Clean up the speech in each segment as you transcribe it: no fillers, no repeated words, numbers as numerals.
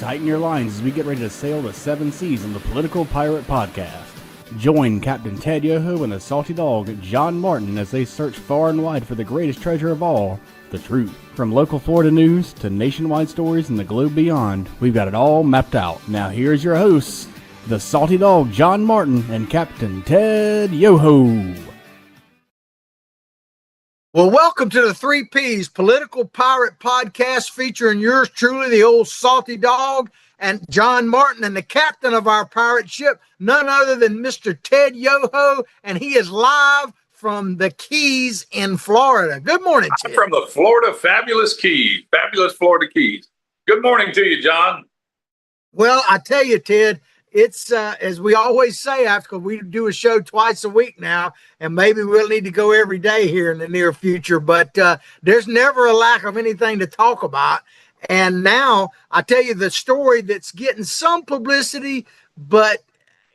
Tighten your lines as we get ready to sail the seven seas on the Political Pirate Podcast. Join Captain Ted Yoho and the salty dog John Martin as they search far and wide for the greatest treasure of all, the truth. From local Florida news to nationwide stories and the globe beyond, we've got it all mapped out. Now here's your hosts, the salty dog John Martin and Captain Ted Yoho. Well, welcome to the 3 Ps Political Pirate Podcast featuring yours truly, the old salty dog, and John Martin, and the captain of our pirate ship, none other than Mr. Ted Yoho, and he is live from the Keys in Florida. Good morning, Ted. I'm from the fabulous Florida Keys. Good morning to you, John. Well, I tell you, Ted, it's as we always say, after we do a show twice a week now, and maybe we'll need to go every day here in the near future, but there's never a lack of anything to talk about. And now I tell you the story that's getting some publicity, but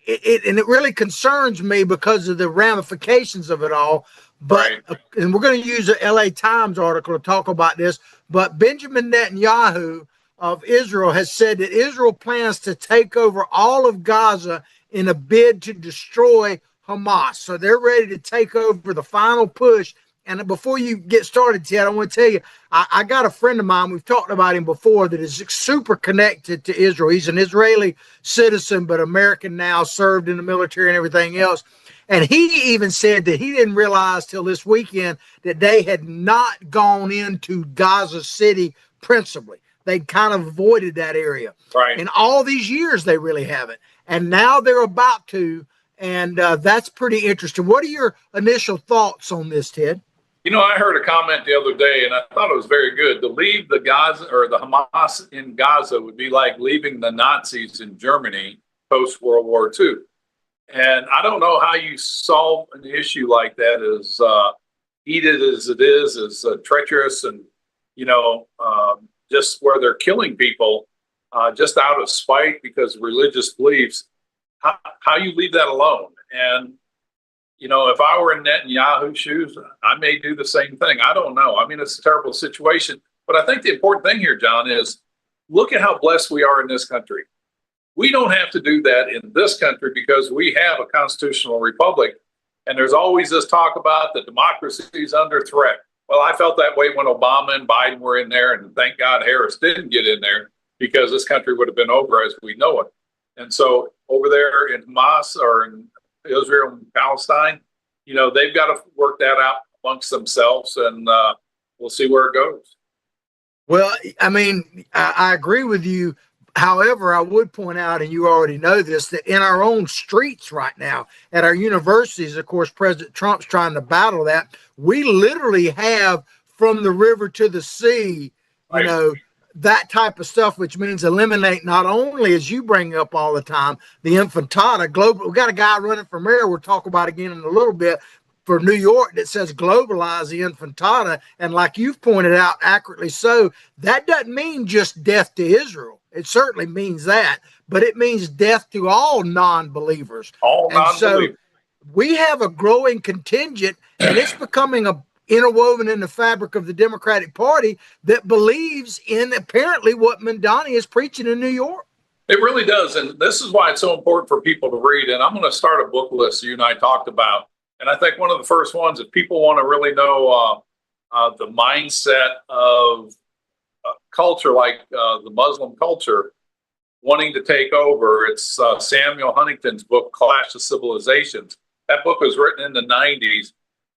it really concerns me because of the ramifications of it all. But right. And we're going to use an LA Times article to talk about this, but Benjamin Netanyahu of Israel has said that Israel plans to take over all of Gaza in a bid to destroy Hamas. So they're ready to take over the final push. And before you get started, Ted, I want to tell you, I got a friend of mine, we've talked about him before, that is super connected to Israel. He's an Israeli citizen, but American now, served in the military and everything else. And he even said that he didn't realize till this weekend that they had not gone into Gaza City principally. They kind of avoided that area. Right. In all these years, they really haven't. And now they're about to, and that's pretty interesting. What are your initial thoughts on this, Ted? You know, I heard a comment the other day, and I thought it was very good. To leave the Gaza or the Hamas in Gaza would be like leaving the Nazis in Germany post-World War II. And I don't know how you solve an issue like that, as heated as it is, as treacherous, and, just where they're killing people just out of spite because of religious beliefs, how you leave that alone. And, if I were in Netanyahu's shoes, I may do the same thing. I don't know. I mean, it's a terrible situation. But I think the important thing here, John, is look at how blessed we are in this country. We don't have to do that in this country because we have a constitutional republic. And there's always this talk about the democracy is under threat. Well, I felt that way when Obama and Biden were in there, and thank God Harris didn't get in there because this country would have been over as we know it. And so over there in Hamas or in Israel and Palestine, they've got to work that out amongst themselves, and we'll see where it goes. Well, I mean, I agree with you. However, I would point out, and you already know this, that in our own streets right now, at our universities, of course, President Trump's trying to battle that. We literally have from the river to the sea, that type of stuff, which means eliminate not only, as you bring up all the time, the infantata. Global. We got a guy running for mayor we'll talk about again in a little bit for New York that says globalize the infantata. And like you've pointed out accurately so, that doesn't mean just death to Israel. It certainly means that, but it means death to all non-believers. All non-believers. So we have a growing contingent, and it's becoming interwoven in the fabric of the Democratic Party that believes in apparently what Mamdani is preaching in New York. It really does. And this is why it's so important for people to read. And I'm going to start a book list you and I talked about. And I think one of the first ones, if people want to really know the mindset of culture like the Muslim culture wanting to take over, it's Samuel Huntington's book, Clash of Civilizations. That book was written in the 90s.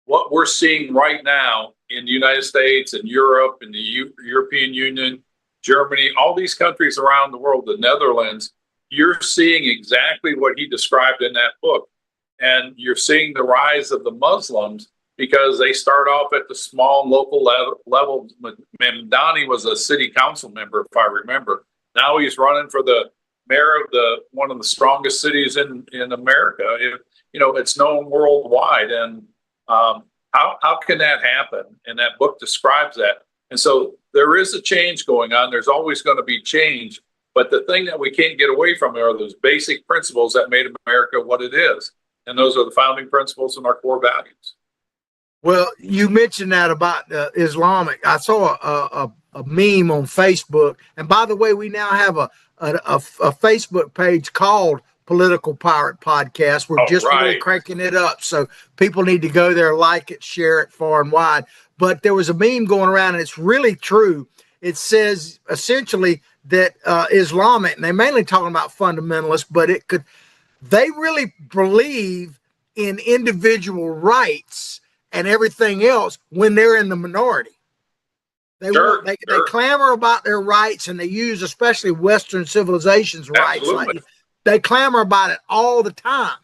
What we're seeing right now in the United States and Europe and the European Union, Germany, all these countries around the world, the Netherlands, you're seeing exactly what he described in that book. And you're seeing the rise of the Muslims because they start off at the small local level. Mamdani was a city council member, if I remember. Now he's running for the mayor of one of the strongest cities in America. It's known worldwide. And how can that happen? And that book describes that. And so there is a change going on. There's always going to be change. But the thing that we can't get away from are those basic principles that made America what it is. And those are the founding principles and our core values. Well, you mentioned that about Islamic. I saw a meme on Facebook. And by the way, we now have a Facebook page called Political Pirate Podcast. We're just really cranking it up. So people need to go there, like it, share it far and wide. But there was a meme going around, and it's really true. It says essentially that Islamic, and they're mainly talking about fundamentalists, but they really believe in individual rights and everything else when they're in the minority. They clamor about their rights, and they use especially Western civilization's rights. Like, they clamor about it all the time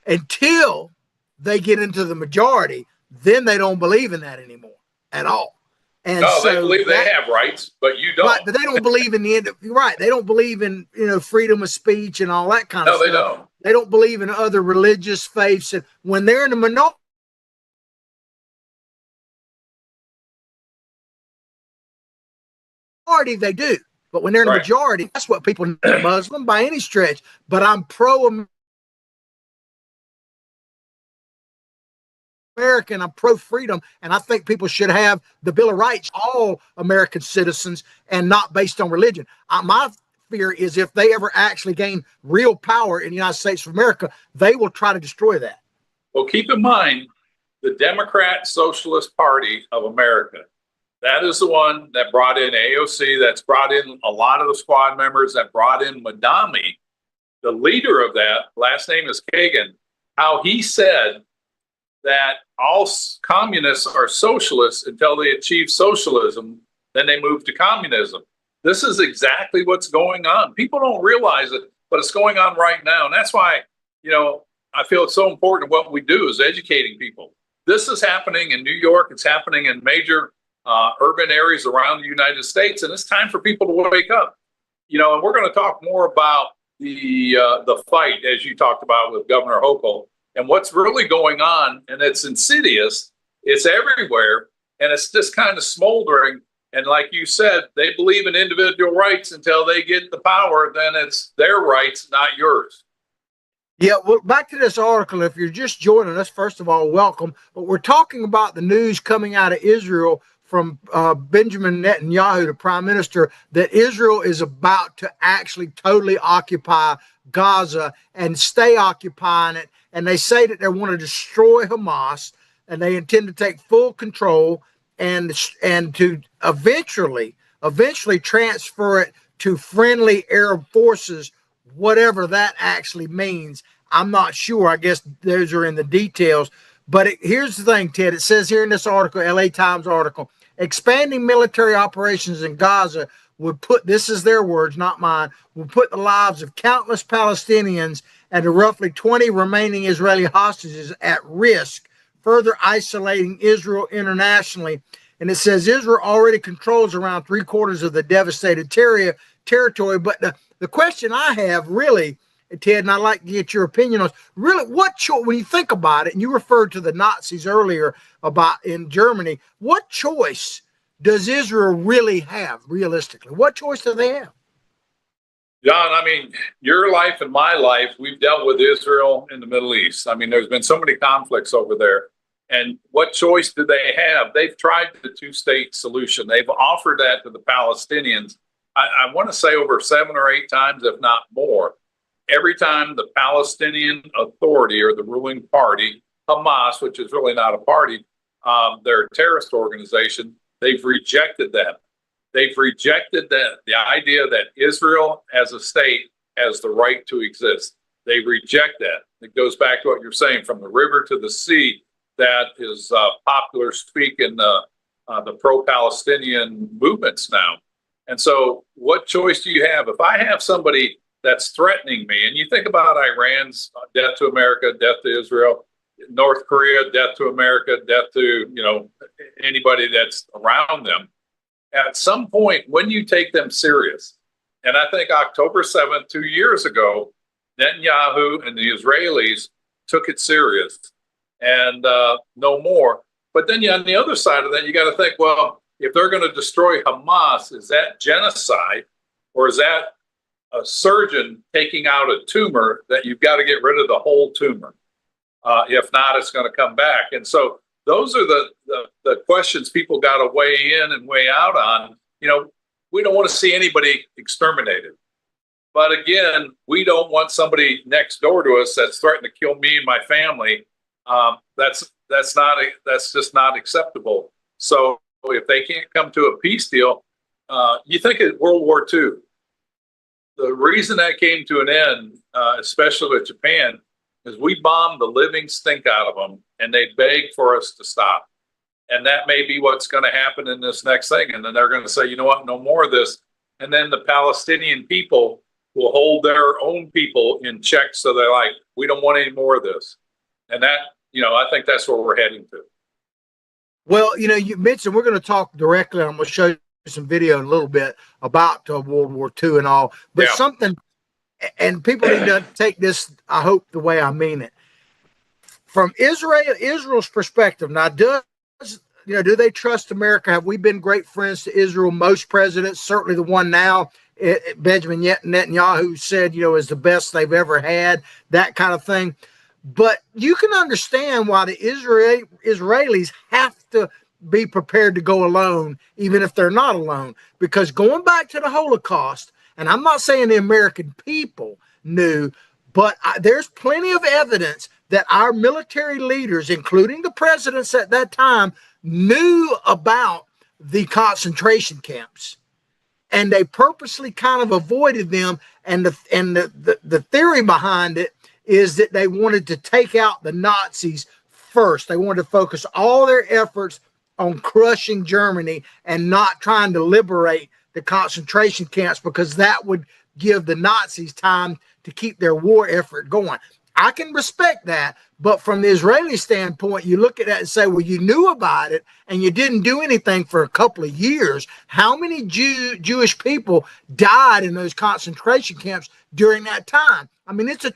until they get into the majority. Then they don't believe in that anymore at all. And no, so they believe they have rights, but you don't. Right, but they don't believe in the end. Right, they don't believe in freedom of speech and all that kind of stuff. No, they don't. They don't believe in other religious faiths. And when they're in the minority, they do. But when they're in the majority, that's what people need. Muslim by any stretch. But I'm pro-American. I'm pro-freedom, and I think people should have the Bill of Rights, all American citizens, and not based on religion. My fear is if they ever actually gain real power in the United States of America, they will try to destroy that. Well, keep in mind, the Democrat Socialist Party of America, that is the one that brought in AOC, that's brought in a lot of the squad members, that brought in Madami, the leader of that, last name is Kagan, how he said that all communists are socialists until they achieve socialism, then they move to communism. This is exactly what's going on. People don't realize it, but it's going on right now. And that's why, I feel it's so important what we do is educating people. This is happening in New York. It's happening in major urban areas around the United States. And it's time for people to wake up. And we're going to talk more about the fight, as you talked about with Governor Hochul, and what's really going on. And it's insidious. It's everywhere. And it's just kind of smoldering. And like you said, they believe in individual rights until they get the power. Then it's their rights, not yours. Yeah, well, back to this article. If you're just joining us, first of all, welcome. But we're talking about the news coming out of Israel from Benjamin Netanyahu, the prime minister, that Israel is about to actually totally occupy Gaza and stay occupying it. And they say that they want to destroy Hamas, and they intend to take full control and to eventually transfer it to friendly Arab forces, whatever that actually means. I'm not sure. I guess those are in the details. But here's the thing, Ted. It says here in this article, LA Times article, expanding military operations in Gaza would put, this is their words, not mine, would put the lives of countless Palestinians and the roughly 20 remaining Israeli hostages at risk, further isolating Israel internationally. And it says Israel already controls around 3/4 of the devastated territory. But the question I have really, Ted, and I'd like to get your opinion on, really, when you think about it, and you referred to the Nazis earlier about in Germany, what choice does Israel really have, realistically? What choice do they have? John, I mean, your life and my life, we've dealt with Israel in the Middle East. I mean, there's been so many conflicts over there. And what choice do they have? They've tried the two-state solution. They've offered that to the Palestinians, I want to say over 7 or 8 times, if not more. Every time the Palestinian Authority or the ruling party, Hamas, which is really not a party, they're a terrorist organization, they've rejected that. They've rejected the idea that Israel as a state has the right to exist. They reject that. It goes back to what you're saying, from the river to the sea. That is popular speak in the pro-Palestinian movements now. And so what choice do you have? If I have somebody that's threatening me, and you think about Iran's death to America, death to Israel, North Korea, death to America, death to, anybody that's around them, at some point when you take them serious, and I think October 7th, 2 years ago, Netanyahu and the Israelis took it serious. And no more. But then on the other side of that, you got to think, well, if they're going to destroy Hamas, is that genocide, or is that a surgeon taking out a tumor that you've got to get rid of the whole tumor? If not, it's going to come back. And so those are the questions people got to weigh in and weigh out on. We don't want to see anybody exterminated. But again, we don't want somebody next door to us that's threatening to kill me and my family. That's just not acceptable. So if they can't come to a peace deal, you think of World War II. The reason that came to an end, especially with Japan, is we bombed the living stink out of them, and they begged for us to stop. And that may be what's going to happen in this next thing. And then they're going to say, you know what, no more of this. And then the Palestinian people will hold their own people in check. So they're like, we don't want any more of this. And that, I think that's where we're heading to. Well, you mentioned we're going to talk directly. I'm going to show you some video in a little bit about World War II and all. But something, and people need to take this, I hope, the way I mean it. From Israel's perspective, now, do they trust America? Have we been great friends to Israel? Most presidents, certainly the one now, Benjamin Netanyahu said, is the best they've ever had, that kind of thing. But you can understand why the Israelis have to be prepared to go alone, even if they're not alone. Because going back to the Holocaust, and I'm not saying the American people knew, but there's plenty of evidence that our military leaders, including the presidents at that time, knew about the concentration camps. And they purposely kind of avoided them. And the theory behind it is that they wanted to take out the Nazis first. They wanted to focus all their efforts on crushing Germany and not trying to liberate the concentration camps, because that would give the Nazis time to keep their war effort going. I can respect that, but from the Israeli standpoint, you look at that and say, well, you knew about it and you didn't do anything for a couple of years. How many Jewish people died in those concentration camps during that time? I mean, it's a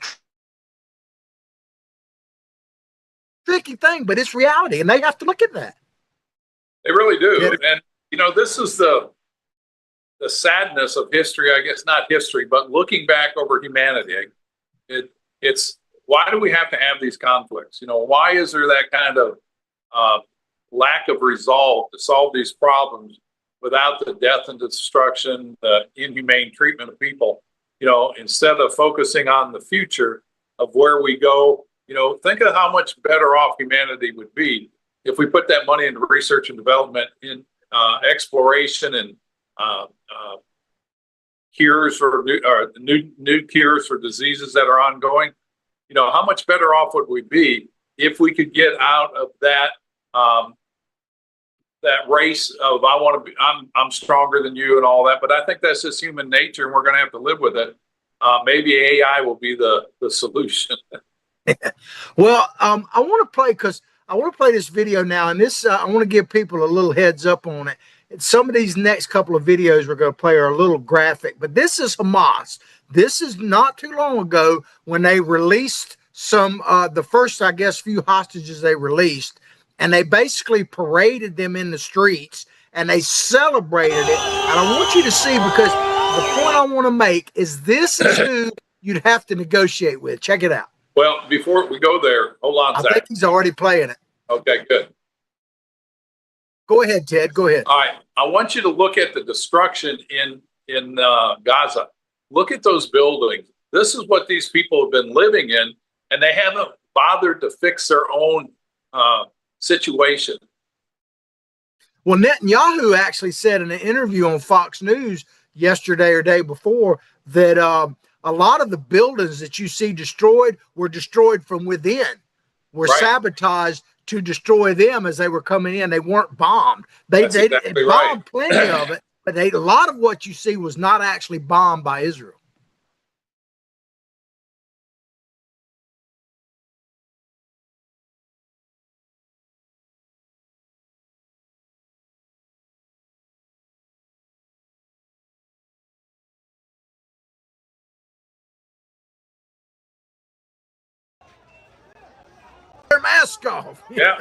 tricky thing, but it's reality, and they have to look at that. They really do. Yeah. And, this is the sadness of history, I guess, not history, but looking back over humanity. It's why do we have to have these conflicts? Why is there that kind of lack of resolve to solve these problems without the death and destruction, the inhumane treatment of people? Instead of focusing on the future of where we go, think of how much better off humanity would be if we put that money into research and development, in exploration and cures for new cures for diseases that are ongoing. How much better off would we be if we could get out of that that race of I'm stronger than you and all that? But I think that's just human nature, and we're going to have to live with it. Maybe AI will be the solution. Well, I want to play this video now, and this I want to give people a little heads up on it. Some of these next couple of videos we're going to play are a little graphic, but this is Hamas. This is not too long ago when they released the first, I guess, few hostages they released, and they basically paraded them in the streets and they celebrated it. And I want you to see, because the point I want to make is this is who you'd have to negotiate with. Check it out. Well, before we go there, hold on, Zach. I think he's already playing it. Okay, good. Go ahead, Ted. Go ahead. All right. I want you to look at the destruction in Gaza. Look at those buildings. This is what these people have been living in, and they haven't bothered to fix their own situation. Well, Netanyahu actually said in an interview on Fox News yesterday or day before that a lot of the buildings that you see destroyed were destroyed from within, were sabotaged to destroy them as they were coming in. They weren't bombed. They bombed plenty of it, but a lot of what you see was not actually bombed by Israel. Their mask off. Yeah.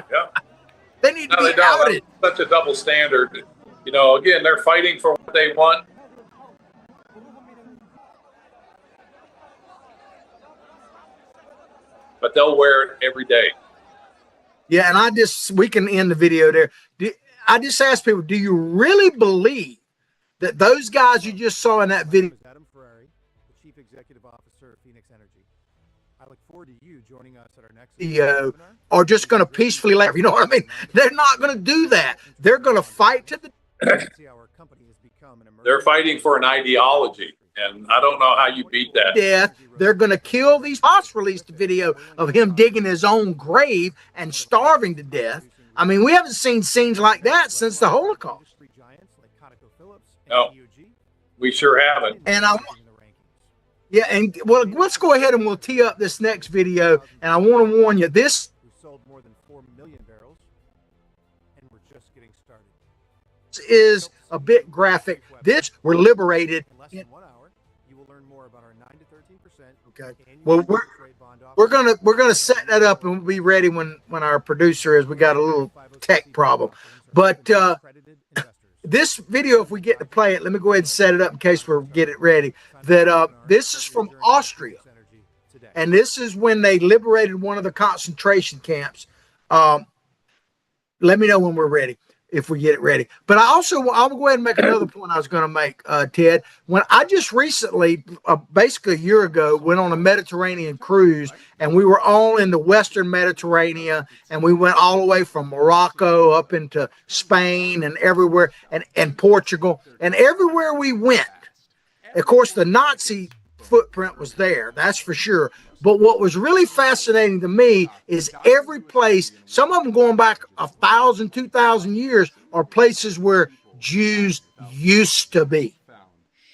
They need to be outed. That's such a double standard. Again, they're fighting for what they want. But they'll wear it every day. Yeah, and we can end the video there. I just ask people, do you really believe that those guys you just saw in that video Executive Officer of Phoenix Energy. I look forward to you joining us at our next video are just going to peacefully laugh. You know what I mean? They're not going to do that. They're going to fight to the They're fighting for an ideology, and I don't know how you beat that. death. They're going to kill these. Haas released a video of him digging his own grave and starving to death. I mean, we haven't seen scenes like that since the Holocaust. No, we sure haven't. And yeah, and well, let's go ahead and we'll tee up this next video. And I want to warn you, this sold more than 4 million barrels, and we're just getting started. is a bit graphic. This we're liberated. In less than 1 hour, you will learn more about our 9 to 13%. Okay. Well, we're gonna set that up and we'll be ready when our producer is. We got a little tech problem, but this video, if we get to play it, let me go ahead and set it up in case we get it ready. That this is from Austria, and this is when they liberated one of the concentration camps. Let me know when we're ready, if we get it ready. But I'll go ahead and make another point I was going to make, Ted. When I just recently, basically a year ago, went on a Mediterranean cruise, and we were all in the Western Mediterranean, and we went all the way from Morocco up into Spain and everywhere, and Portugal, and everywhere we went. Of course, the Nazi footprint was there, that's for sure. But what was really fascinating to me is every place, some of them going back 1,000, 2,000 years, are places where Jews used to be.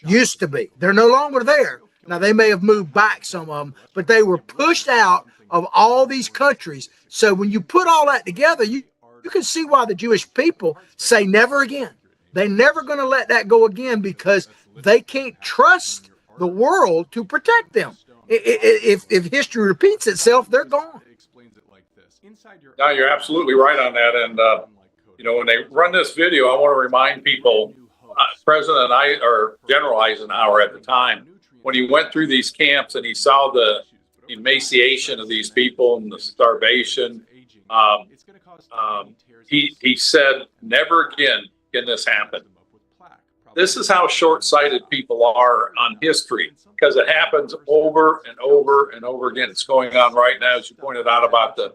Used to be. They're no longer there. Now, they may have moved back, some of them, but they were pushed out of all these countries. So when you put all that together, you can see why the Jewish people say never again. They're never going to let that go again because they can't trust the world to protect them. If history repeats itself, they're gone. No, you're absolutely right on that. And, when they run this video, I want to remind people, General Eisenhower at the time, when he went through these camps and he saw the emaciation of these people and the starvation, he said, never again can this happen. This is how short-sighted people are on history, because it happens over and over and over again. It's going on right now, as you pointed out about the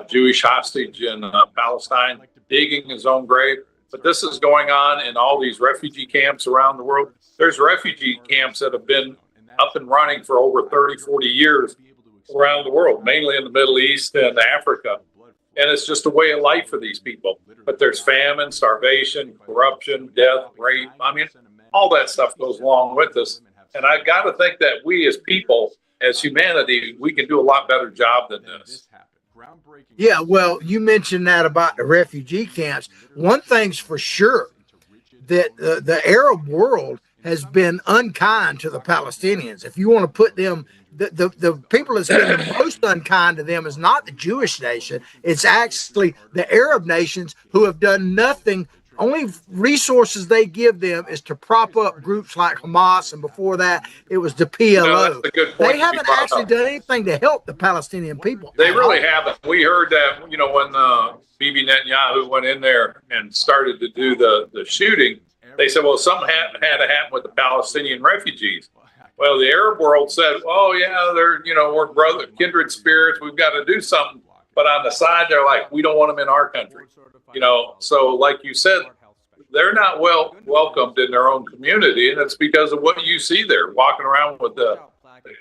Jewish hostage in Palestine digging his own grave. But this is going on in all these refugee camps around the world. There's refugee camps that have been up and running for over 30, 40 years around the world, mainly in the Middle East and Africa. And it's just a way of life for these people. But there's famine, starvation, corruption, death, rape. I mean, all that stuff goes along with this. And I got to think that we as people, as humanity, we can do a lot better job than this. Yeah, well, you mentioned that about the refugee camps. One thing's for sure, that the Arab world has been unkind to the Palestinians. If you want to put them, the people that's been the most unkind to them is not the Jewish nation. It's actually the Arab nations who have done nothing. Only resources they give them is to prop up groups like Hamas, and before that, it was the PLO. They haven't actually done anything to help the Palestinian people. They really haven't. We heard that, when Bibi Netanyahu went in there and started to do the shooting, they said, well, something had to happen with the Palestinian refugees. Well, the Arab world said, oh, yeah, we're kindred spirits. We've got to do something. But on the side, they're like, we don't want them in our country. So like you said, they're not welcomed in their own community. And it's because of what you see there, walking around with the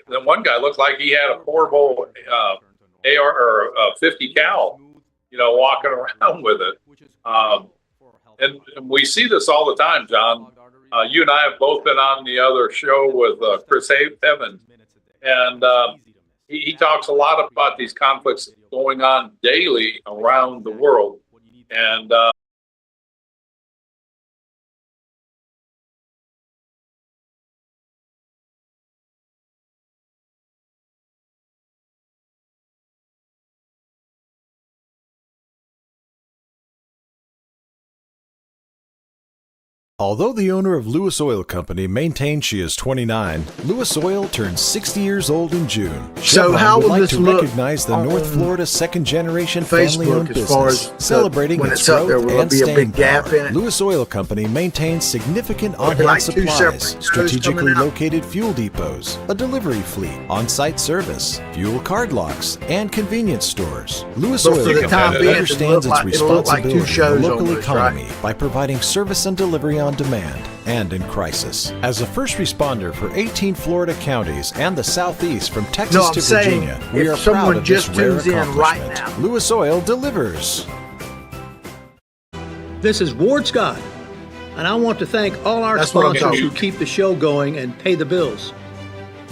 one guy looked like he had a portable AR or a 50 cal, walking around with it. And we see this all the time, John. You and I have both been on the other show with Chris Evans, and he talks a lot about these conflicts going on daily around the world. And Although the owner of Lewis Oil Company maintains she is 29, Lewis Oil turns 60 years old in June. So Chevron how would will like this to look recognize the North Florida second-generation Facebook family-owned as far business, as celebrating when its it's up there, growth will and there be a staying big gap power. in it? Lewis Oil Company maintains significant There'll be on-hand like two separate supplies, shows strategically coming out. located fuel depots, a delivery fleet, on-site service, fuel card locks, and convenience stores. Lewis But for Oil the Company time being, understands its it'll look like two responsibility in shows the local almost, right? economy by providing service and delivery on demand and in crisis. As a first responder for 18 Florida counties and the Southeast from Texas No, I'm to saying Virginia, we if are someone proud of just this rare tunes in right accomplishment. now. Lewis Oil delivers. This is Ward Scott, and I want to thank all our That's what I'm sponsors talking who keep the show going and pay the bills.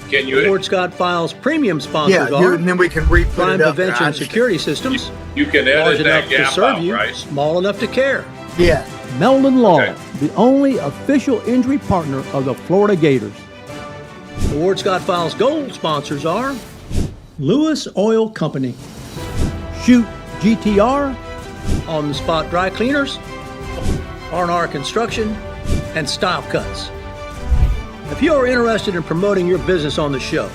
Can you Ward Scott Files premium sponsors Yeah, are and then we can re-put Crime it up there. I Prevention understand. Security Systems, you can large edit enough that to gap serve out, you, right? small enough to care. Yeah. Meldon Law, Okay. the only official injury partner of the Florida Gators. The Ward Scott Files Gold sponsors are Lewis Oil Company, Shoot GTR, On the Spot Dry Cleaners, R&R Construction, and Style Cuts. If you are interested in promoting your business on the show,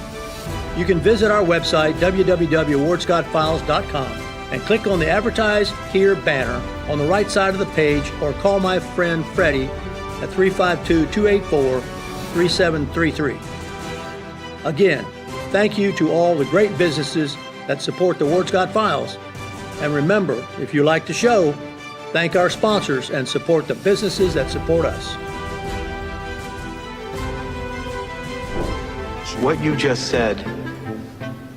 you can visit our website, www.wardscottfiles.com, and click on the Advertise Here banner on the right side of the page, or call my friend Freddie at 352-284-3733. Again, thank you to all the great businesses that support the Ward Scott Files. And remember, if you like the show, thank our sponsors and support the businesses that support us. What you just said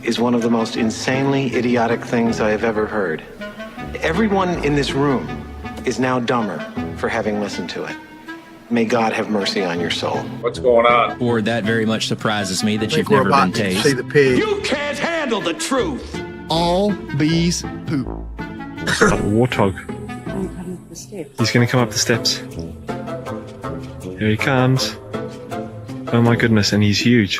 is one of the most insanely idiotic things I have ever heard. Everyone in this room is now dumber for having listened to it. May God have mercy on your soul. What's going on? Ward, that very much surprises me that I you've think we're never been about to see tased. the pig. You can't handle the truth. All bees poop. Warthog. He's going to come up the steps. Here he comes. Oh my goodness, and he's huge.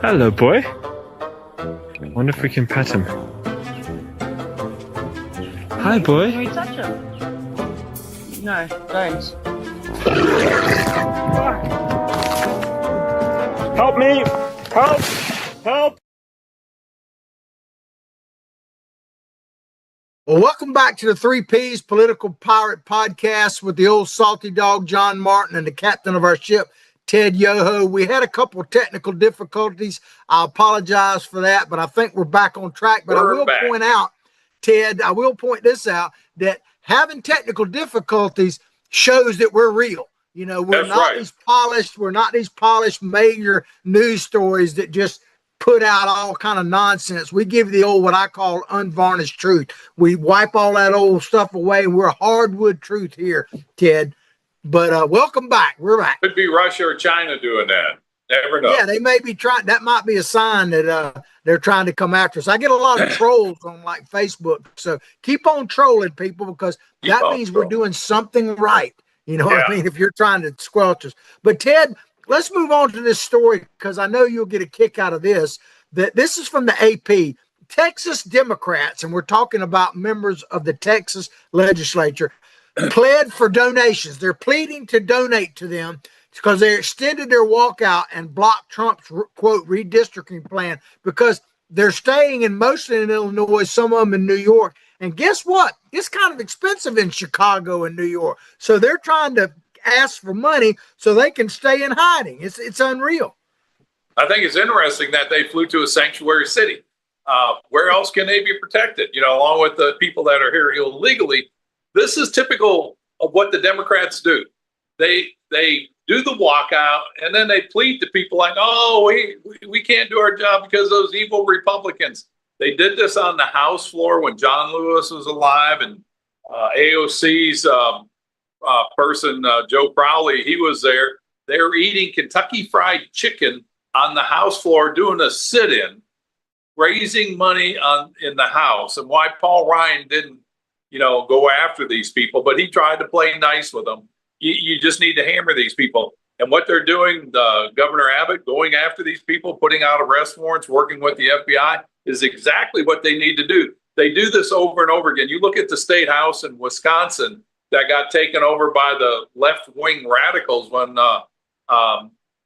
Hello, boy. Wonder if we can pet him. Hi, boy. Can we touch him? No, don't. Help me! Help! Help! Well, welcome back to the 3Ps Political Pirate Podcast with the old salty dog, John Martin, and the captain of our ship, Ted Yoho. We had a couple of technical difficulties. I apologize for that, but I think we're back on track. But I will point out, Ted, I will point this out, that having technical difficulties shows that we're real. You know, we're not these polished major news stories that just put out all kind of nonsense. We give you the old, what I call unvarnished truth. We wipe all that old stuff away, and we're hardwood truth here, Ted. But welcome back. We're back. Could be Russia or China doing that. Never know. Yeah, they may be trying. That might be a sign that they're trying to come after us. I get a lot of trolls on like Facebook. So keep on trolling people, because that means we're doing something right. You know what I mean? If you're trying to squelch us. But Ted, let's move on to this story, because I know you'll get a kick out of this. That this is from the AP. Texas Democrats, and we're talking about members of the Texas legislature, pled for donations. They're pleading to donate to them because they extended their walkout and blocked Trump's, quote, redistricting plan, because they're staying in mostly in Illinois, some of them in New York. And guess what? It's kind of expensive in Chicago and New York. So they're trying to ask for money so they can stay in hiding. It's unreal. I think it's interesting that they flew to a sanctuary city. Where else can they be protected? You know, along with the people that are here illegally. This is typical of what the Democrats do. They do the walkout, and then they plead to people like, "Oh, we can't do our job because those evil Republicans." They did this on the House floor when John Lewis was alive, and AOC's person, Joe Crowley, he was there. They were eating Kentucky Fried Chicken on the House floor, doing a sit-in, raising money in the House. And why Paul Ryan didn't, go after these people, but he tried to play nice with them. You just need to hammer these people. And what they're doing, Governor Abbott going after these people, putting out arrest warrants, working with the FBI, is exactly what they need to do. They do this over and over again. You look at the state house in Wisconsin, that got taken over by the left-wing radicals when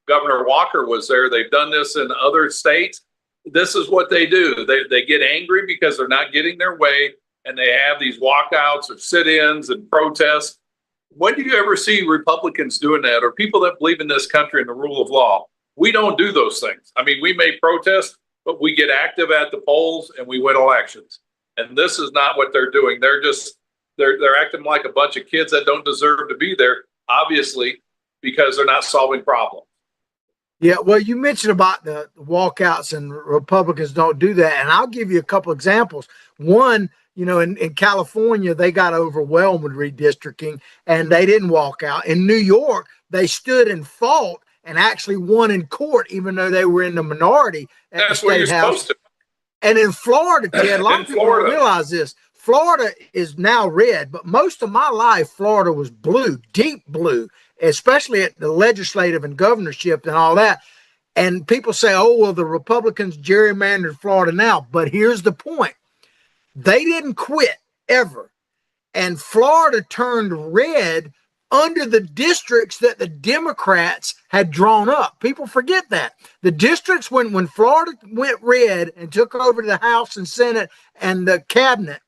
Governor Walker was there. They've done this in other states. This is what they do. They get angry because they're not getting their way, and they have these walkouts or sit-ins and protests. When do you ever see Republicans doing that, or people that believe in this country and the rule of law? We don't do those things. I mean, we may protest, but we get active at the polls and we win elections. And this is not what they're doing. They're acting like a bunch of kids that don't deserve to be there, obviously, because they're not solving problems. Yeah, well, you mentioned about the walkouts, and Republicans don't do that. And I'll give you a couple examples. One, in California, they got overwhelmed with redistricting and they didn't walk out. In New York, they stood and fought and actually won in court, even though they were in the minority at That's the what you're state house. supposed to. And in Florida, Ted, a lot of people don't realize this. Florida is now red, but most of my life, Florida was blue, deep blue, especially at the legislative and governorship and all that. And people say, oh, well, the Republicans gerrymandered Florida now. But here's the point. They didn't quit ever. And Florida turned red under the districts that the Democrats had drawn up. People forget that. The districts, when Florida went red and took over the House and Senate and the cabinet,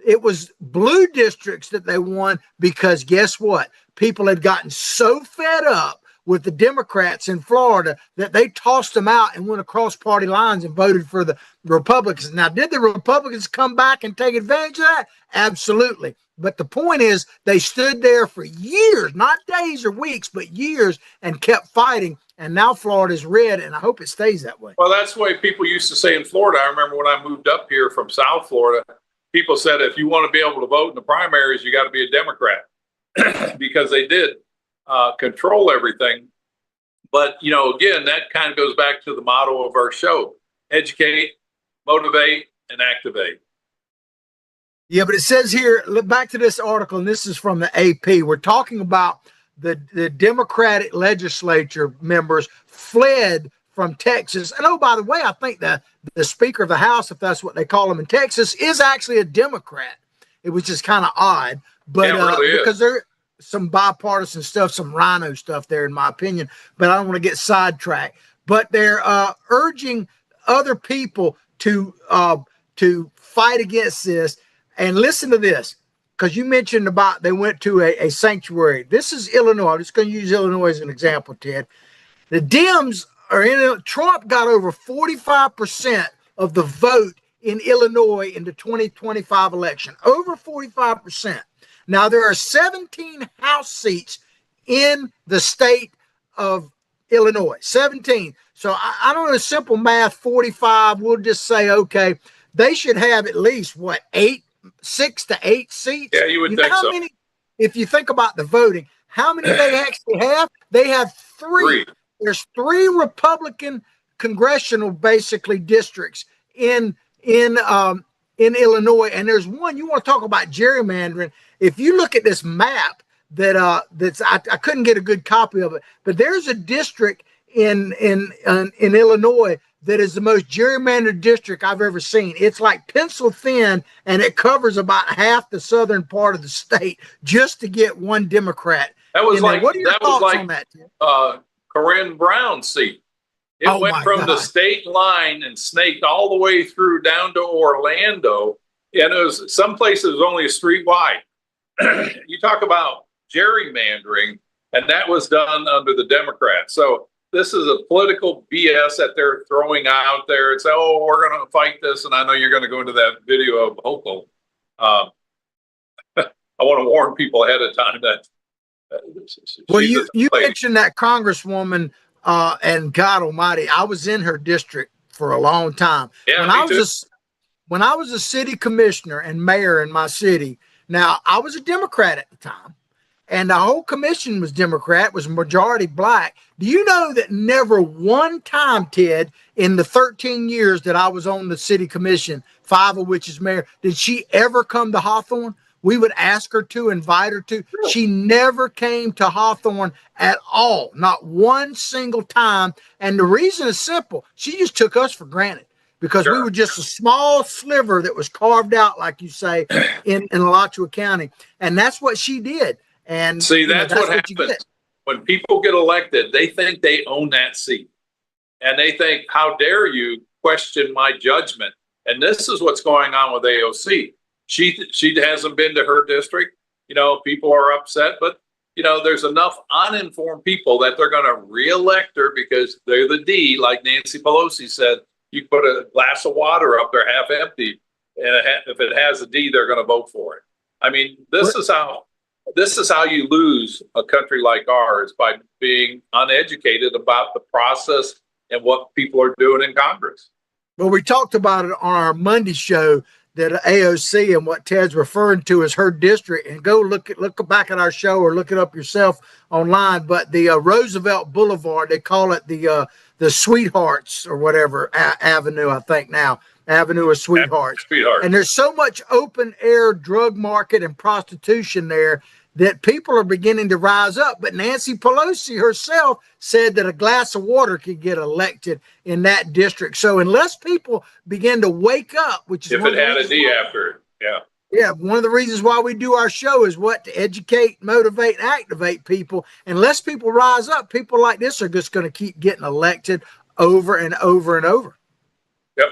it was blue districts that they won because guess what? People had gotten so fed up with the Democrats in Florida that they tossed them out and went across party lines and voted for the Republicans. Now, did the Republicans come back and take advantage of that? Absolutely. But the point is they stood there for years, not days or weeks, but years, and kept fighting. And now Florida's red, and I hope it stays that way. Well, that's the way people used to say in Florida. I remember when I moved up here from South Florida, people said, if you want to be able to vote in the primaries, you got to be a Democrat because they did control everything. But, again, that kind of goes back to the motto of our show: educate, motivate, and activate. Yeah, but it says here, look back to this article, and this is from the AP. We're talking about the Democratic legislature members fled from Texas. And oh, by the way, I think the Speaker of the House, if that's what they call him in Texas, is actually a Democrat. It was just kind of odd, but really because there's some bipartisan stuff, some rhino stuff there, in my opinion. But I don't want to get sidetracked. But they're urging other people to fight against this. And listen to this, because you mentioned about they went to a sanctuary. This is Illinois. I'm just going to use Illinois as an example, Ted. The Dems are in. Trump got over 45% of the vote in Illinois in the 2025 election. Over 45%. Now, there are 17 House seats in the state of Illinois. 17. So I don't know, simple math, 45. We'll just say, okay, they should have at least, 6 to 8 seats. Yeah, you would think how so. Many, if you think about the voting, how many they actually have? They have three. There's 3 Republican congressional basically districts in Illinois, and there's one. You want to talk about gerrymandering? If you look at this map that's I couldn't get a good copy of it, but there's a district in Illinois that is the most gerrymandered district I've ever seen. It's like pencil thin, and it covers about half the southern part of the state just to get one Democrat. That was like what are your thoughts on that, Tim? Corinne Brown's seat. It went from the state line and snaked all the way through down to Orlando, and it was some places only a street wide. You talk about gerrymandering, and that was done under the Democrats. So this is a political BS that they're throwing out there. It's, oh, we're going to fight this. And I know you're going to go into that video of Hochul. I want to warn people ahead of time that. Well, you mentioned that Congresswoman, and God Almighty, I was in her district for a long time. Yeah, when I was a city commissioner and mayor in my city, now I was a Democrat at the time. And the whole commission was Democrat, was majority black. Do you know that never one time, Ted, in the 13 years that I was on the city commission, 5 of which is mayor, did she ever come to Hawthorne? We would ask her to, invite her to. She never came to Hawthorne at all, not one single time. And the reason is simple. She just took us for granted. because we were just a small sliver that was carved out, like you say, in Alachua County. And that's what she did. And see, that's what happens when people get elected. They think they own that seat, and they think, how dare you question my judgment? And this is what's going on with AOC. She hasn't been to her district. You know, people are upset, but you know, there's enough uninformed people that they're going to reelect her because they're the D, like Nancy Pelosi said. You put a glass of water up there half empty, and if it has a D, they're going to vote for it. I mean, this is how you lose a country like ours, by being uneducated about the process and what people are doing in Congress. Well, we talked about it on our Monday show, that AOC and what Ted's referring to as her district, and go look back at our show or look it up yourself online. But the Roosevelt Boulevard, they call it the Sweethearts or whatever Avenue, I think now, Avenue of Sweethearts. And there's so much open air drug market and prostitution there that people are beginning to rise up. But Nancy Pelosi herself said that a glass of water could get elected in that district. So unless people begin to wake up, which is if it had a D after it, yeah, one of the reasons why we do our show is to educate, motivate, activate people. Unless people rise up, people like this are just going to keep getting elected over and over and over. Yep.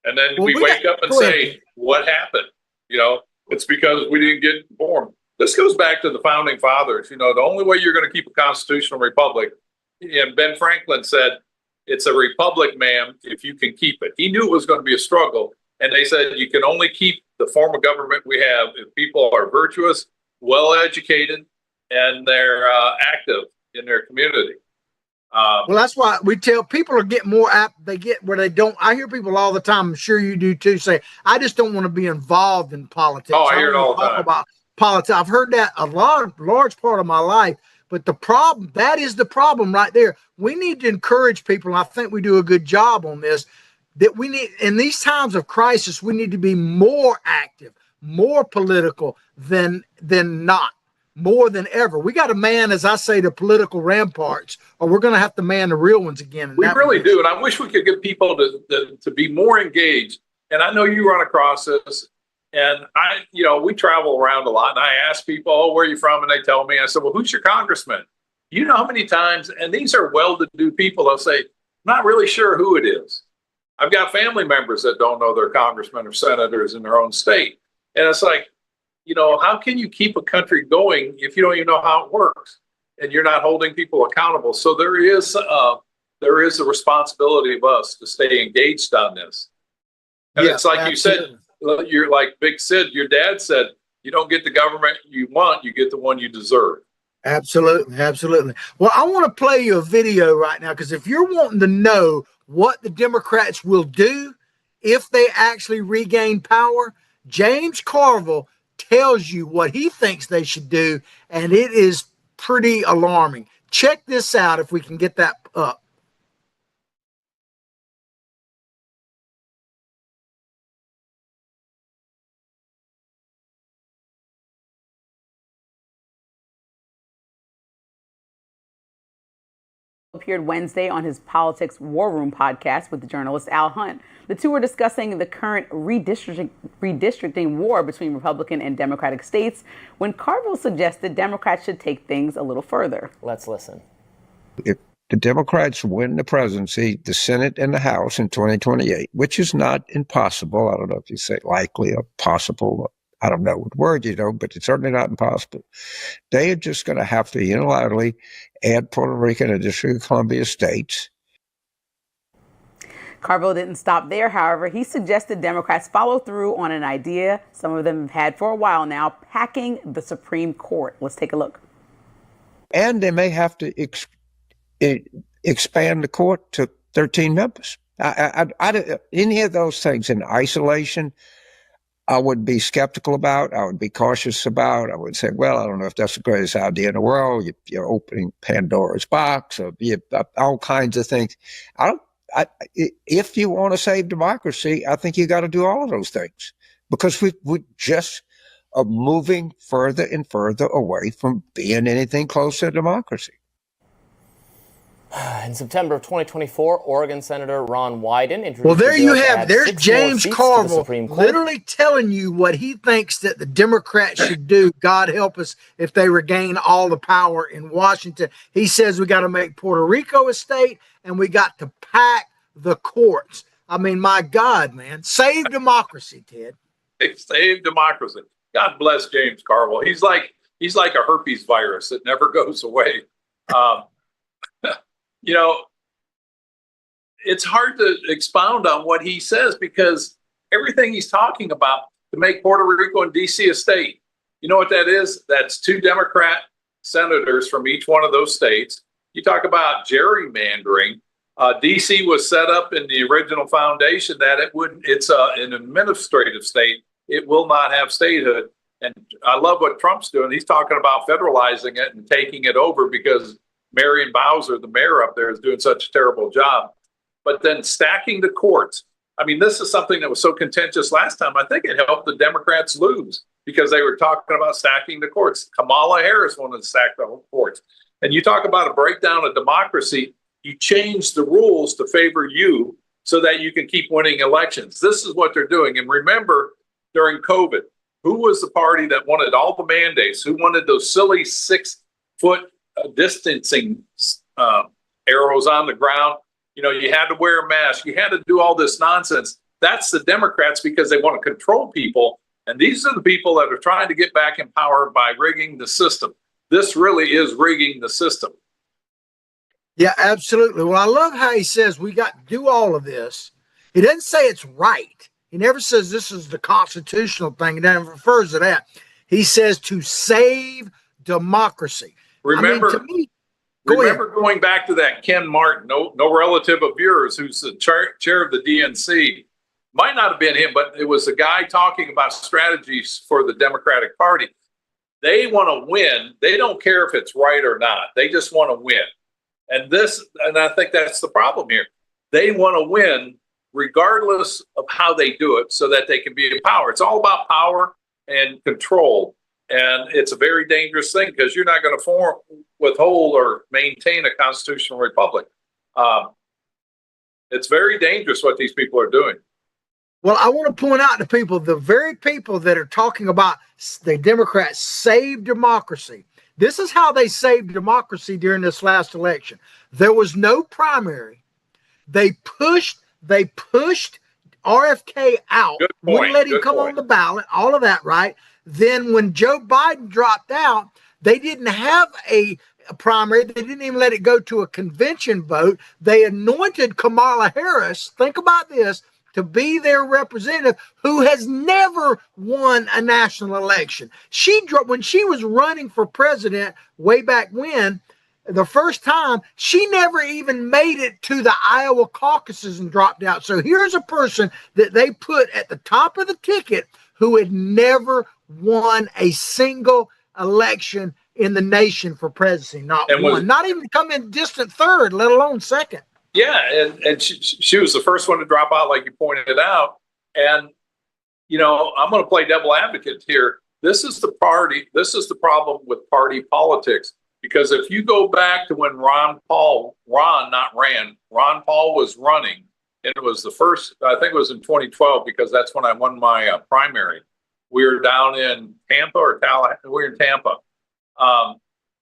And then we wake up and say, what happened? You know, it's because we didn't get informed. This goes back to the founding fathers. You know, the only way you're going to keep a constitutional republic, and Ben Franklin said, it's a republic, ma'am, if you can keep it. He knew it was going to be a struggle. And they said, you can only keep the form of government we have if people are virtuous, well-educated, and they're active in their community. Well, that's why we tell people are getting more apt. They get where they don't. I hear people all the time, I'm sure you do too, say, I just don't want to be involved in politics. Oh, I hear it all the time. About politics. I've heard that a large part of my life. But the problem, that is the problem right there. We need to encourage people, and I think we do a good job on this, that we need, in these times of crisis, we need to be more active, more political than not, more than ever. We got to man, as I say, the political ramparts, or we're going to have to man the real ones again. We really do. And I wish we could get people to be more engaged. And I know you run across this. And we travel around a lot, and I ask people, oh, where are you from? And they tell me. I said, well, who's your congressman? You know how many times, and these are well-to-do people, they'll say, not really sure who it is. I've got family members that don't know their congressmen or senators in their own state. And it's like, you know, how can you keep a country going if you don't even know how it works and you're not holding people accountable? So there is a responsibility of us to stay engaged on this. And it's like absolutely. You said, you're like Big Sid, your dad said, you don't get the government you want, you get the one you deserve. Absolutely. Absolutely. Well, I want to play you a video right now, because if you're wanting to know what the Democrats will do if they actually regain power, James Carville tells you what he thinks they should do, and it is pretty alarming. Check this out if we can get that up. Appeared Wednesday on his Politics War Room podcast with the journalist Al Hunt. The two were discussing the current redistricting war between Republican and Democratic states, when Carville suggested Democrats should take things a little further. Let's listen. If the Democrats win the presidency, the Senate, and the House in 2028, which is not impossible, I don't know if you say likely or possible, I don't know what word you know, but it's certainly not impossible. They are just going to have to unilaterally add Puerto Rico and the District of Columbia states. Carville didn't stop there, however. He suggested Democrats follow through on an idea some of them have had for a while now, packing the Supreme Court. Let's take a look. And they may have to expand the court to 13 members. Any of those things in isolation, I would be skeptical about. I would be cautious about. I would say, well, I don't know if that's the greatest idea in the world. You're opening Pandora's box, or all kinds of things. If you want to save democracy, I think you got to do all of those things, because we just are moving further and further away from being anything close to democracy. In September of 2024, Oregon Senator Ron Wyden introduced Well, there a bill you to have. add There's 6 more James seats to the Carville Supreme Court. literally telling you what he thinks that the Democrats should do. God help us if they regain all the power in Washington. He says we got to make Puerto Rico a state and we got to pack the courts. I mean, my God, man, save democracy, Ted. Save democracy. God bless James Carville. He's like a herpes virus that never goes away. You know, it's hard to expound on what he says because everything he's talking about to make Puerto Rico and D.C. a state. You know what that is? That's 2 Democrat senators from each one of those states. You talk about gerrymandering. D.C. was set up in the original foundation that it's an administrative state. It will not have statehood. And I love what Trump's doing. He's talking about federalizing it and taking it over because Marion Bowser, the mayor up there, is doing such a terrible job. But then stacking the courts. I mean, this is something that was so contentious last time. I think it helped the Democrats lose because they were talking about stacking the courts. Kamala Harris wanted to stack the whole courts. And you talk about a breakdown of democracy. You change the rules to favor you so that you can keep winning elections. This is what they're doing. And remember, during COVID, who was the party that wanted all the mandates? Who wanted those silly 6-foot distancing arrows on the ground? You know, you had to wear a mask. You had to do all this nonsense. That's the Democrats because they want to control people. And these are the people that are trying to get back in power by rigging the system. This really is rigging the system. Yeah, absolutely. Well, I love how he says we got to do all of this. He doesn't say it's right. He never says this is the constitutional thing. He never refers to that. He says to save democracy. Remember, to me, going back to that Ken Martin, no relative of yours, who's the chair of the DNC. Might not have been him, but it was a guy talking about strategies for the Democratic Party. They want to win. They don't care if it's right or not. They just want to win. And I think that's the problem here. They want to win regardless of how they do it so that they can be in power. It's all about power and control. And it's a very dangerous thing because you're not going to withhold or maintain a constitutional republic. It's very dangerous what these people are doing. Well, I want to point out to people, the very people that are talking about the Democrats save democracy. This is how they saved democracy during this last election. There was no primary. They pushed RFK out, wouldn't let him come on the ballot, all of that, right? Then when Joe Biden dropped out, they didn't have a primary. They didn't even let it go to a convention vote. They anointed Kamala Harris, think about this, to be their representative, who has never won a national election. When she was running for president way back when, the first time, she never even made it to the Iowa caucuses and dropped out. So here's a person that they put at the top of the ticket who had never won a single election in the nation for presidency. Not even come in distant third, let alone second. Yeah, and she was the first one to drop out, like you pointed out. And, you know, I'm going to play devil advocate here. This is the problem with party politics. Because if you go back to when Ron Paul was running, and it was the first, I think it was in 2012, because that's when I won my primary. We were down in Tampa or Tallahassee. We were in Tampa.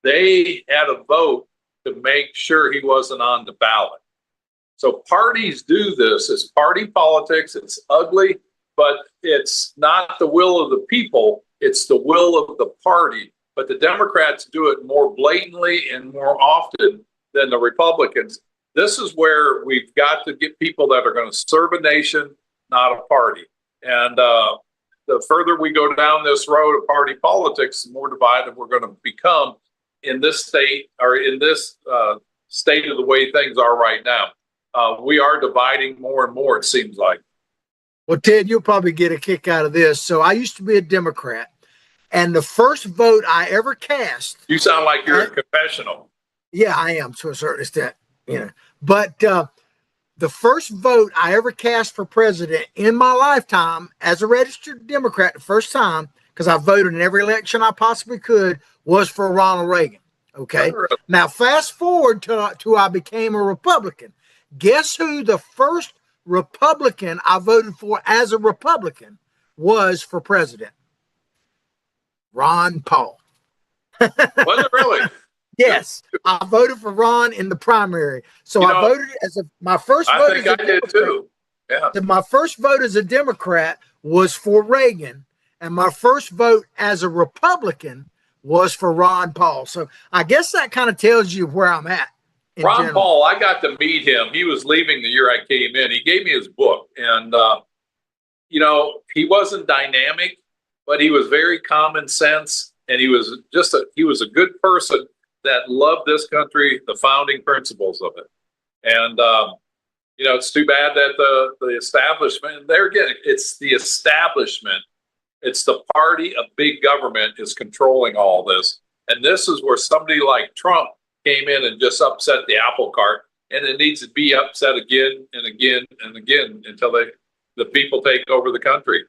They had a vote to make sure he wasn't on the ballot. So parties do this. It's party politics. It's ugly, but it's not the will of the people. It's the will of the party. But the Democrats do it more blatantly and more often than the Republicans. This is where we've got to get people that are going to serve a nation, not a party. And the further we go down this road of party politics, the more divided we're going to become in this state, or in this state of the way things are right now. We are dividing more and more, it seems like. Well, Ted, you'll probably get a kick out of this. So I used to be a Democrat. And the first vote I ever cast. You sound like you're a confessional. Yeah, I am to a certain extent. But the first vote I ever cast for president in my lifetime as a registered Democrat, the first time, because I voted in every election I possibly could, was for Ronald Reagan. Okay. Now, fast forward to I became a Republican. Guess who the first Republican I voted for as a Republican was for president? Ron Paul. Was it really? Yes, I voted for Ron in the primary. So I voted my first vote. I think I did too. Yeah. My first vote as a Democrat was for Reagan, and my first vote as a Republican was for Ron Paul. So I guess that kind of tells you where I'm at. Ron Paul, I got to meet him. He was leaving the year I came in. He gave me his book, and he wasn't dynamic, but he was very common sense, and he was a good person that loved this country, the founding principles of it. And it's too bad that the establishment, there again, it's the establishment, it's the party of big government is controlling all this. And this is where somebody like Trump came in and just upset the apple cart, and it needs to be upset again and again and again until the people take over the country.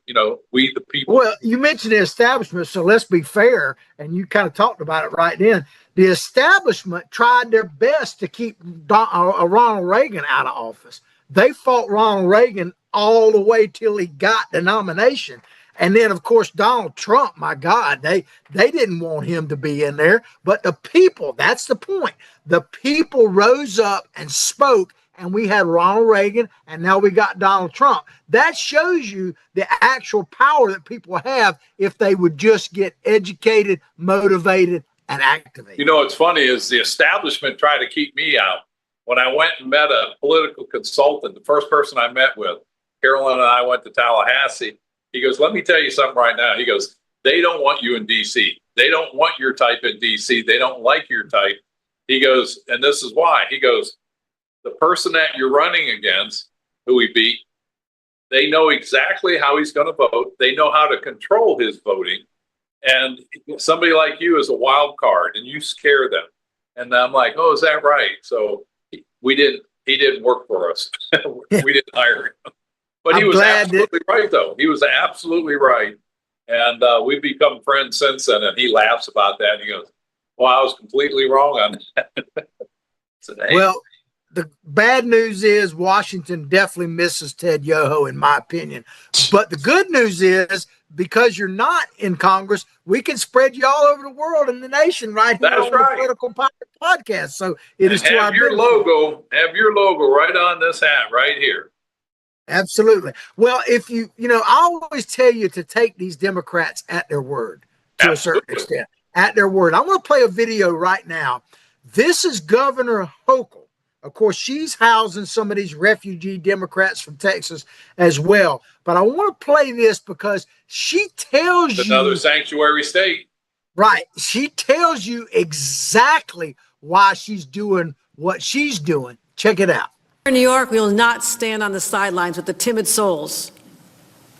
We the people. Well, you mentioned the establishment, so let's be fair, and you kind of talked about it right then. The establishment tried their best to keep Ronald Reagan out of office. They fought Ronald Reagan all the way till he got the nomination. And then, of course, Donald Trump, my God, they didn't want him to be in there. But the people, that's the point. The people rose up and spoke, and we had Ronald Reagan, and now we got Donald Trump. That shows you the actual power that people have if they would just get educated, motivated, and activated. What's funny is the establishment tried to keep me out. When I went and met a political consultant, the first person I met with, Carolyn and I went to Tallahassee. He goes, let me tell you something right now. He goes, they don't want you in D.C. They don't want your type in D.C. They don't like your type. He goes, and this is why. He goes, the person that you're running against, who he beat, they know exactly how he's going to vote. They know how to control his voting. And somebody like you is a wild card, and you scare them. And I'm like, oh, is that right? So he didn't work for us. We didn't hire him. But he was absolutely right, though. He was absolutely right. And we've become friends since then. And he laughs about that. He goes, well, I was completely wrong on that. Well, the bad news is Washington definitely misses Ted Yoho, in my opinion. But the good news is, because you're not in Congress, we can spread you all over the world and the nation right here on the Political Podcast. So it is to our have your logo right on this hat right here. Absolutely. Well, if I always tell you to take these Democrats at their word to a certain extent, at their word. I'm going to play a video right now. This is Governor Hochul. Of course, she's housing some of these refugee Democrats from Texas as well. But I want to play this because she tells you another sanctuary state. Right. She tells you exactly why she's doing what she's doing. Check it out. In New York, we will not stand on the sidelines with the timid souls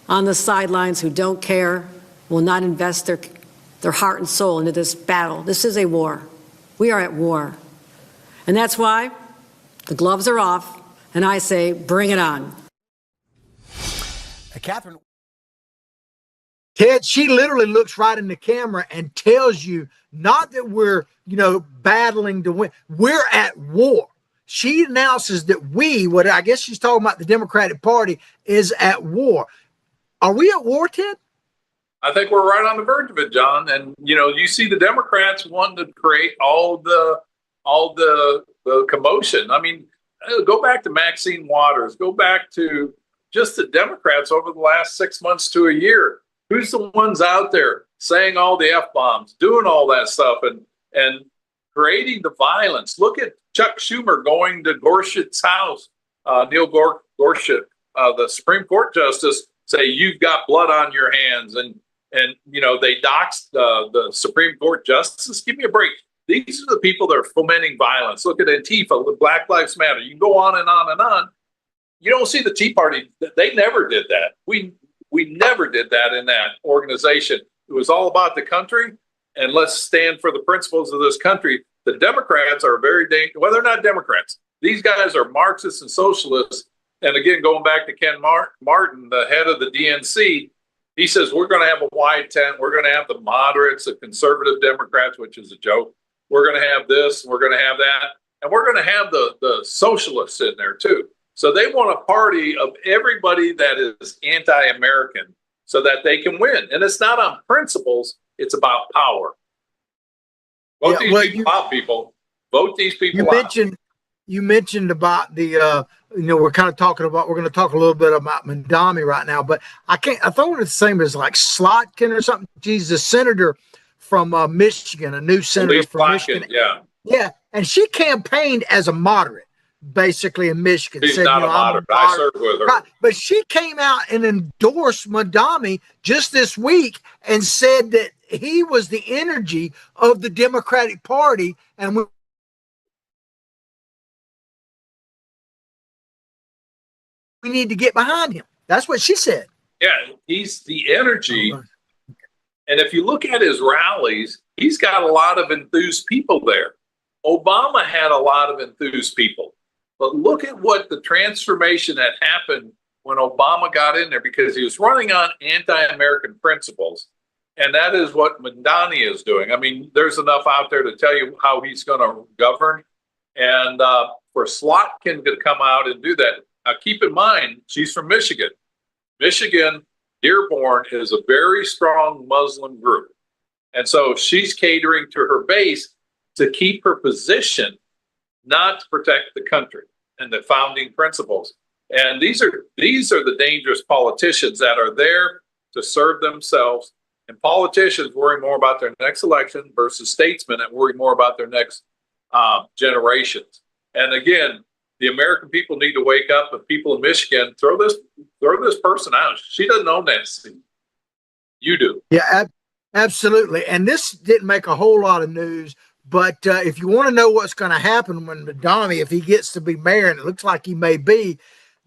on the sidelines who don't care, will not invest their heart and soul into this battle. This is a war. We are at war. And that's why the gloves are off, and I say, bring it on. Catherine. Ted, she literally looks right in the camera and tells you not that we're, battling to win. We're at war. She announces that what I guess she's talking about the Democratic Party is at war. Are we at war, Ted? I think we're right on the verge of it, John. And, you see the Democrats wanting to create all the commotion. I mean, go back to Maxine Waters, go back to just the Democrats over the last 6 months to a year. Who's the ones out there saying all the F-bombs, doing all that stuff and creating the violence? Look at Chuck Schumer going to Gorsuch's house, Neil Gorsuch, the Supreme Court justice, say, you've got blood on your hands. And they doxed the Supreme Court justices. Give me a break. These are the people that are fomenting violence. Look at Antifa, Black Lives Matter. You can go on and on and on. You don't see the Tea Party. They never did that. We never did that in that organization. It was all about the country, and let's stand for the principles of this country. The Democrats are very dangerous. Well, they're not Democrats. These guys are Marxists and socialists. And again, going back to Ken Martin, the head of the DNC, he says, we're going to have a wide tent. We're going to have the moderates, the conservative Democrats, which is a joke. we're going to have this, we're going to have that, and we're going to have the socialists in there too. So they want a party of everybody that is anti-American so that they can win. And it's not on principles, it's about power. Vote these people out, people. Vote these people out. You mentioned about the we're kind of talking about, we're going to talk a little bit about Mandami right now, but I thought it's the same as like Slotkin or something. She's a senator from Michigan, a new senator from Michigan. Yeah. And she campaigned as a moderate, basically, in Michigan. She's not a moderate. I served with her. Right. But she came out and endorsed Mandami just this week and said that he was the energy of the Democratic Party, and we need to get behind him. That's what she said. Yeah, he's the energy. And if you look at his rallies, he's got a lot of enthused people there. Obama had a lot of enthused people. But look at what the transformation that happened when Obama got in there, because he was running on anti-American principles. And that is what Mandani is doing. I mean, there's enough out there to tell you how he's going to govern. And for Slotkin to come out and do that, now keep in mind, she's from Michigan. Michigan, Dearborn is a very strong Muslim group. And so she's catering to her base to keep her position, not to protect the country and the founding principles. And these are the dangerous politicians that are there to serve themselves. And politicians worry more about their next election versus statesmen that worry more about their next generations. And again, the American people need to wake up. And people in Michigan, throw this person out. She doesn't own that seat. You do. Yeah, absolutely. And this didn't make a whole lot of news. But if you want to know what's going to happen when Mandami, if he gets to be mayor, and it looks like he may be,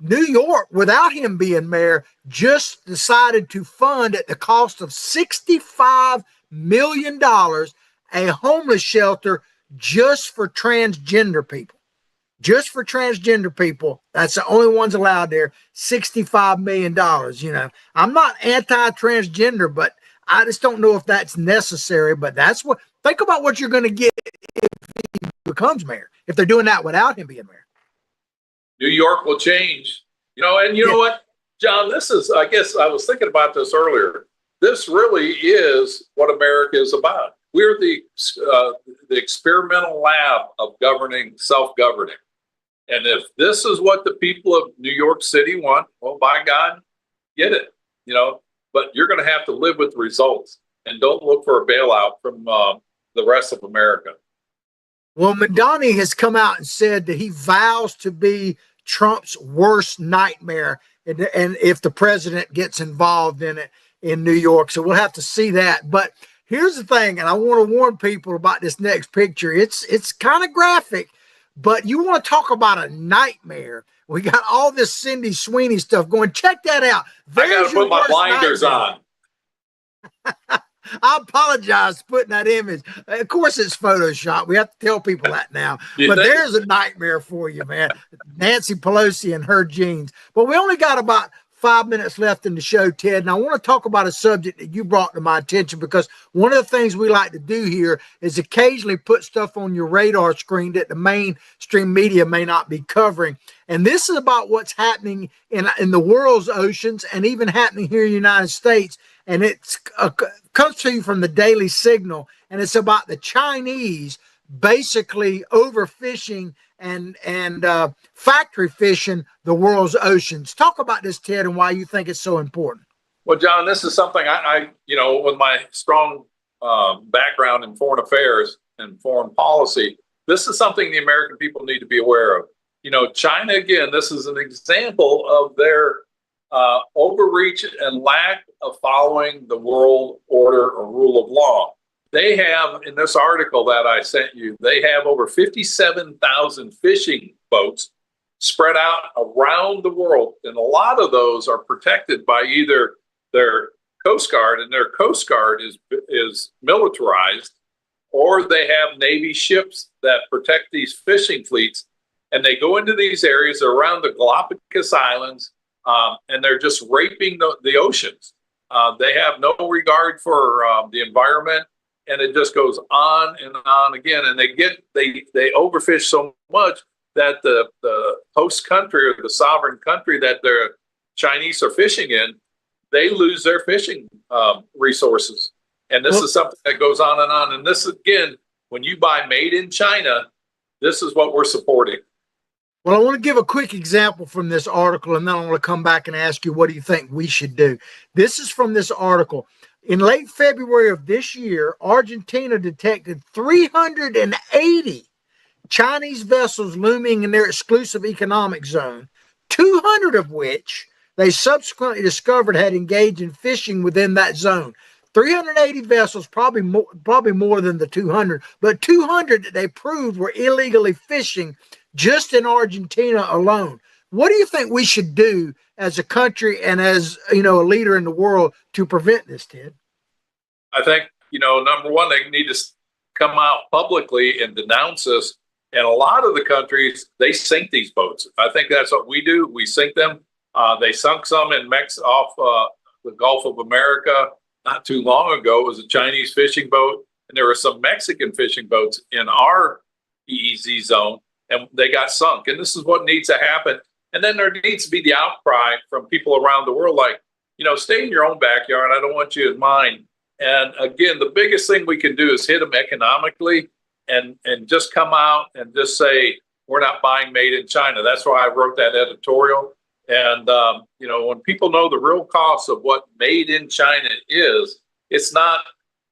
New York, without him being mayor, just decided to fund at the cost of $65 million a homeless shelter just for transgender people. Just for transgender people. That's the only ones allowed there. $65 million. You know, I'm not anti-transgender, but I just don't know if that's necessary. But that's what, think about what you're going to get if he becomes mayor, if they're doing that without him being mayor. New York will change, and you know what, John, this is, I guess I was thinking about this earlier. This really is what America is about. We're the experimental lab of governing, self-governing. And if this is what the people of New York City want, well, by God, get it, but you're going to have to live with the results, and don't look for a bailout from the rest of America. Well, Mandani has come out and said that he vows to be Trump's worst nightmare, and if the president gets involved in it in New York. So we'll have to see that. But here's the thing, and I want to warn people about this next picture. It's kind of graphic, but you want to talk about a nightmare. We got all this Cindy Sweeney stuff going. Check that out. I got to put my blinders on. I apologize for putting that image. Of course, it's Photoshop. We have to tell people that now. But there's a nightmare for you, man. Nancy Pelosi and her jeans. But we only got about 5 minutes left in the show, Ted, and I want to talk about a subject that you brought to my attention, because one of the things we like to do here is occasionally put stuff on your radar screen that the mainstream media may not be covering. And this is about what's happening in the world's oceans and even happening here in the United States. And it comes to you from the Daily Signal, and it's about the Chinese basically overfishing and factory fishing the world's oceans. Talk about this, Ted, and why you think it's so important. Well, John, this is something I with my strong background in foreign affairs and foreign policy, this is something the American people need to be aware of. China, again, this is an example of their overreach and lack of following the world order or rule of law. They have, in this article that I sent you, they have over 57,000 fishing boats spread out around the world. And a lot of those are protected by either their Coast Guard, and their Coast Guard is militarized, or they have Navy ships that protect these fishing fleets. And they go into these areas around the Galapagos Islands, and they're just raping the oceans. They have no regard for the environment. and it just goes on and on again. And they overfish so much that the host country or the sovereign country that the Chinese are fishing in, they lose their fishing resources. And this is something that goes on and on. And this, again, when you buy made in China, this is what we're supporting. Well, I want to give a quick example from this article, and then I want to come back and ask you, what do you think we should do? This is from this article. In late February of this year, Argentina detected 380 Chinese vessels looming in their exclusive economic zone, 200 of which they subsequently discovered had engaged in fishing within that zone. 380 vessels, probably more than the 200, but 200 that they proved were illegally fishing just in Argentina alone. What do you think we should do as a country and as, a leader in the world to prevent this, Ted? I think, number one, they need to come out publicly and denounce us. And a lot of the countries, they sink these boats. I think that's what we do. We sink them. They sunk some in off the Gulf of America not too long ago. It was a Chinese fishing boat, and there were some Mexican fishing boats in our EEZ zone, and they got sunk. And this is what needs to happen. And then there needs to be the outcry from people around the world, like, stay in your own backyard. I don't want you in mine. And again, the biggest thing we can do is hit them economically and just come out and just say, we're not buying made in China. That's why I wrote that editorial. And, when people know the real cost of what made in China is, it's not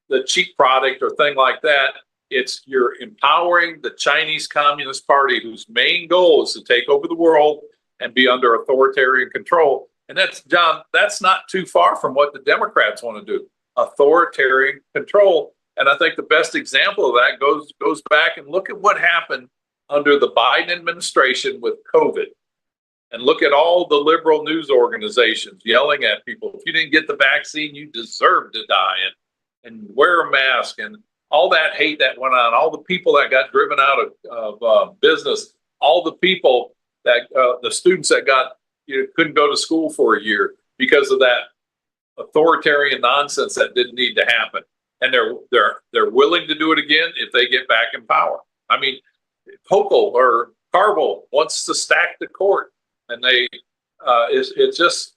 the cheap product or thing like that. It's you're empowering the Chinese Communist Party, whose main goal is to take over the world and be under authoritarian control. And that's, John, that's not too far from what the Democrats want to do, authoritarian control. And I think the best example of that goes back and look at what happened under the Biden administration with COVID. And look at all the liberal news organizations yelling at people, if you didn't get the vaccine, you deserve to die, and wear a mask, and all that hate that went on, all the people that got driven out of business, all the people that the students that couldn't go to school for a year because of that authoritarian nonsense that didn't need to happen. And they're willing to do it again if they get back in power. I mean, Hochul or Carville wants to stack the court. And it's just,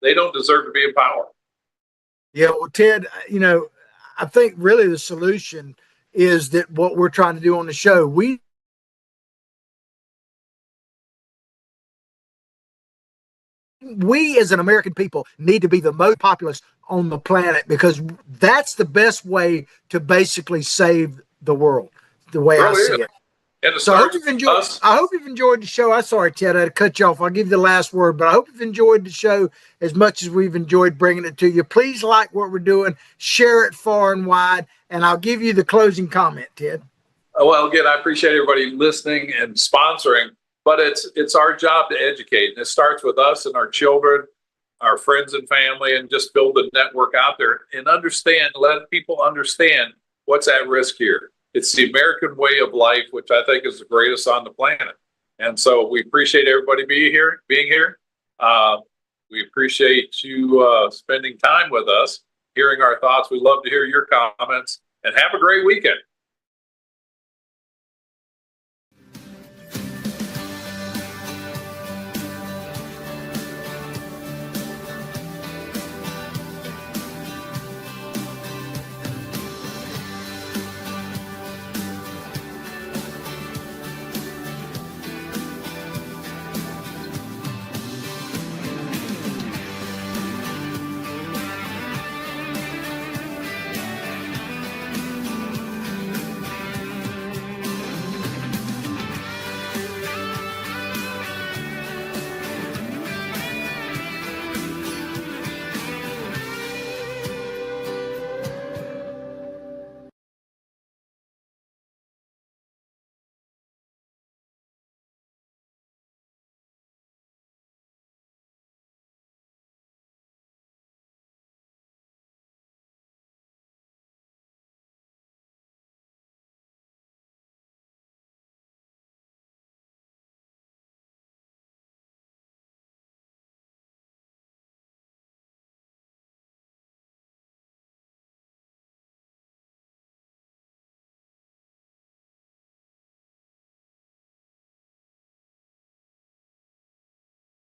they don't deserve to be in power. Yeah, well, Ted, I think really the solution is that what we're trying to do on the show, we as an American people need to be the most populous on the planet, because that's the best way to basically save the world, the way I see it. So I hope you've enjoyed the show. I'm sorry, Ted, I had to cut you off. I'll give you the last word, but I hope you've enjoyed the show as much as we've enjoyed bringing it to you. Please like what we're doing, share it far and wide, and I'll give you the closing comment, Ted. Well, again, I appreciate everybody listening and sponsoring, but it's our job to educate. And it starts with us and our children, our friends and family, and just build a network out there and let people understand what's at risk here. It's the American way of life, which I think is the greatest on the planet. And so we appreciate everybody being here. We appreciate you spending time with us, hearing our thoughts. We love to hear your comments, and have a great weekend.